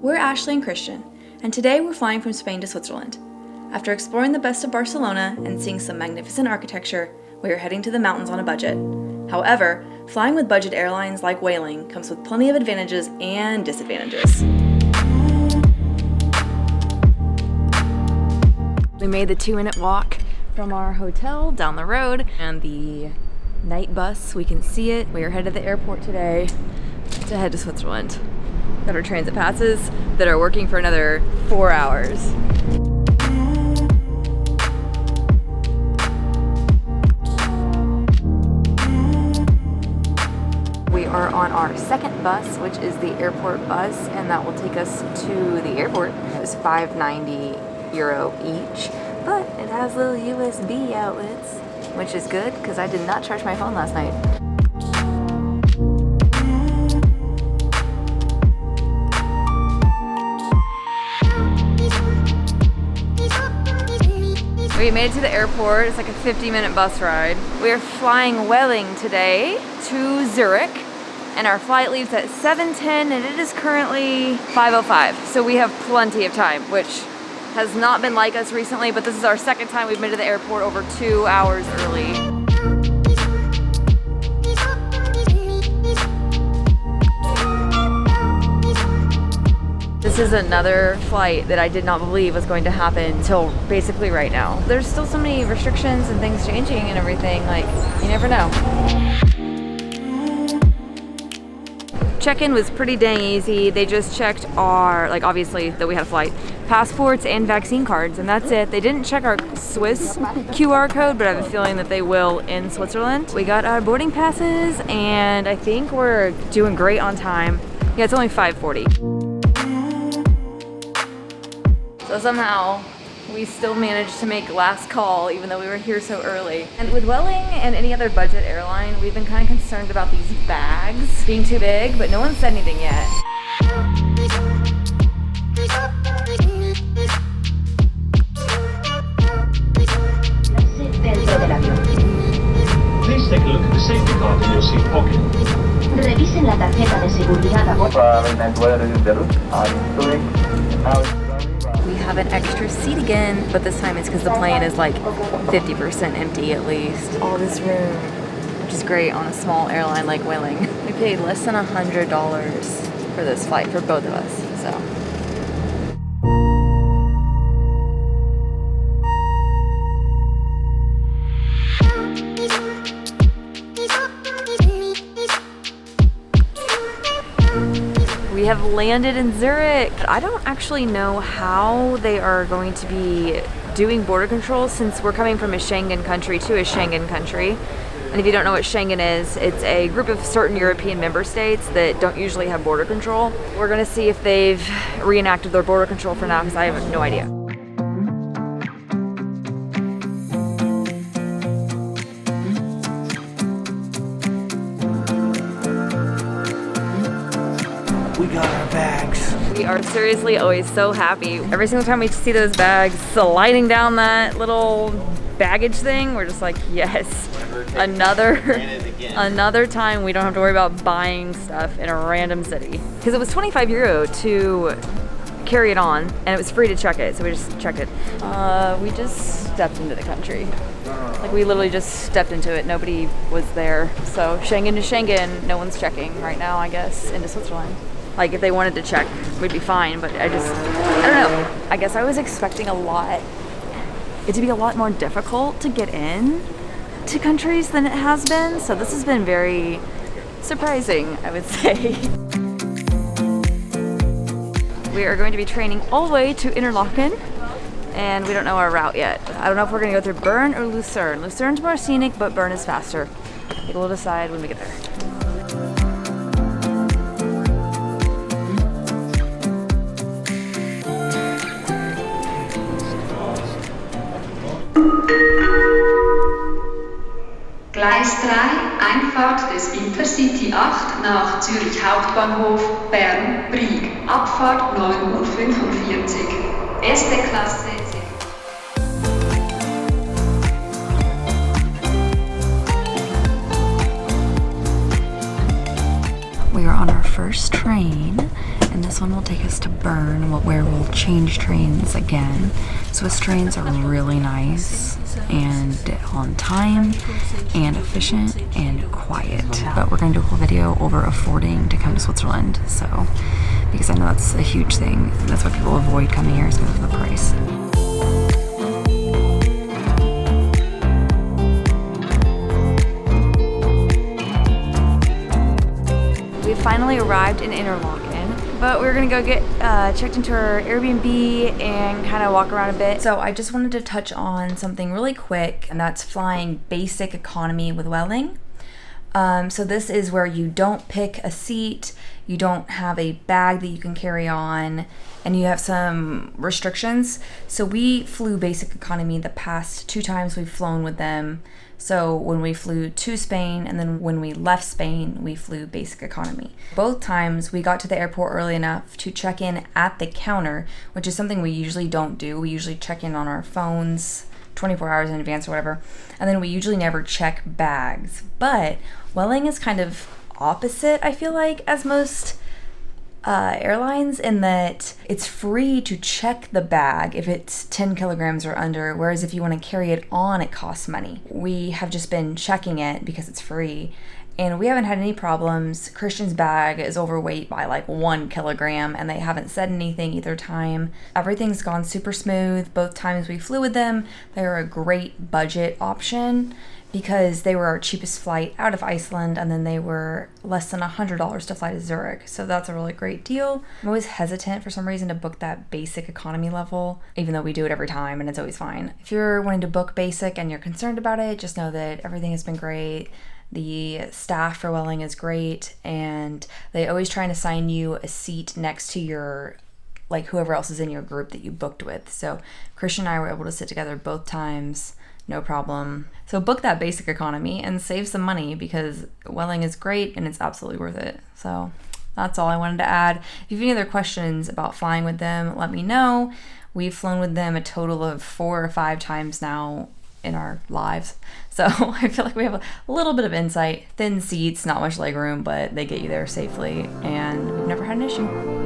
We're Ashley and Christian, and today we're flying from Spain to Switzerland. After exploring the best of Barcelona and seeing some magnificent architecture, we are heading to the mountains on a budget. However, flying with budget airlines like Vueling comes with plenty of advantages and disadvantages. We made the 2-minute walk from our hotel down the road, and the night bus, we can see it. We are headed to the airport today to head to Switzerland. Got our transit passes that are working for another 4 hours. We are on our second bus, which is the airport bus, and that will take us to the airport. It was €5.90 each, but it has little USB outlets, which is good because I did not charge my phone last night. We made it to the airport. It's like a 50-minute bus ride. We are flying Vueling today to Zurich, and our flight leaves at 7:10, and it is currently 5:05. So we have plenty of time, which has not been like us recently, but this is our second time we've been to the airport over 2 hours early. This is another flight that I did not believe was going to happen until basically right now. There's still so many restrictions and things changing and everything, like, you never know. Check-in was pretty dang easy. They just checked our, like, obviously that we had a flight, passports and vaccine cards, and that's it. They didn't check our Swiss QR code, but I have a feeling that they will in Switzerland. We got our boarding passes, and I think we're doing great on time. Yeah, it's only 5:40. So somehow, we still managed to make last call even though we were here so early. And with Vueling and any other budget airline, we've been kind of concerned about these bags being too big, but no one said anything yet. Please take a look at the safety card in your seat pocket. Revisen la tarjeta de seguridad a bordo. We have an extra seat again, but this time it's because the plane is like 50% empty at least. All this room, which is great on a small airline like Vueling. We paid less than $100 for this flight for both of us, so. We have landed in Zurich. I don't actually know how they are going to be doing border control since we're coming from a Schengen country to a Schengen country. And if you don't know what Schengen is, it's a group of certain European member states that don't usually have border control. We're gonna see if they've reenacted their border control for now because I have no idea. We got our bags. We are seriously always so happy. Every single time we see those bags sliding down that little baggage thing, we're just like, yes, another time we don't have to worry about buying stuff in a random city. Because it was €25 to carry it on, and it was free to check it, so we just checked it. We just stepped into the country. Like, we literally just stepped into it. Nobody was there. So Schengen to Schengen, no one's checking right now, I guess, into Switzerland. Like, if they wanted to check, we'd be fine, but I don't know. I guess I was expecting it to be a lot more difficult to get in to countries than it has been, so this has been very surprising, I would say. We are going to be training all the way to Interlaken, and we don't know our route yet. I don't know if we're gonna go through Bern or Lucerne. Lucerne's more scenic, but Bern is faster. We'll decide when we get there. Gleis 3, Einfahrt des Intercity 8 nach Zürich Hauptbahnhof, Bern, Brieg. Abfahrt 9:45 Uhr. Erste Klasse. We are on our first train, and this one will take us to Bern, where we'll change trains again. Swiss trains are really nice and on time and efficient and quiet. But we're gonna do a whole video over affording to come to Switzerland, so because I know that's a huge thing. That's why people avoid coming here, is because of the price. We finally arrived in Interlaken, but we're gonna go get checked into our Airbnb and kind of walk around a bit. So I just wanted to touch on something really quick, and that's flying basic economy with Vueling. So this is where you don't pick a seat, you don't have a bag that you can carry on, and you have some restrictions. So we flew basic economy the past 2 times we've flown with them. So when we flew to Spain, and then when we left Spain, we flew basic economy. Both times we got to the airport early enough to check in at the counter, which is something we usually don't do. We usually check in on our phones 24 hours in advance or whatever, and then we usually never check bags. But Vueling is kind of opposite, I feel like, as most airlines, in that it's free to check the bag if it's 10 kilograms or under, whereas if you want to carry it on, it costs money. We have just been checking it because it's free, and we haven't had any problems. Christian's bag is overweight by like 1 kilogram, and they haven't said anything either time. Everything's gone super smooth. Both times we flew with them, they were a great budget option because they were our cheapest flight out of Iceland, and then they were less than $100 to fly to Zurich. So that's a really great deal. I'm always hesitant for some reason to book that basic economy level, even though we do it every time and it's always fine. If you're wanting to book basic and you're concerned about it, just know that everything has been great. The staff for Vueling is great, and they always try and assign you a seat next to your, like, whoever else is in your group that you booked with. So Christian and I were able to sit together both times, no problem. So book that basic economy and save some money, because Vueling is great and it's absolutely worth it. So that's all I wanted to add. If you have any other questions about flying with them, let me know. We've flown with them a total of 4 or 5 times now in our lives. So I feel like we have a little bit of insight. Thin seats, not much leg room, but they get you there safely, and we've never had an issue.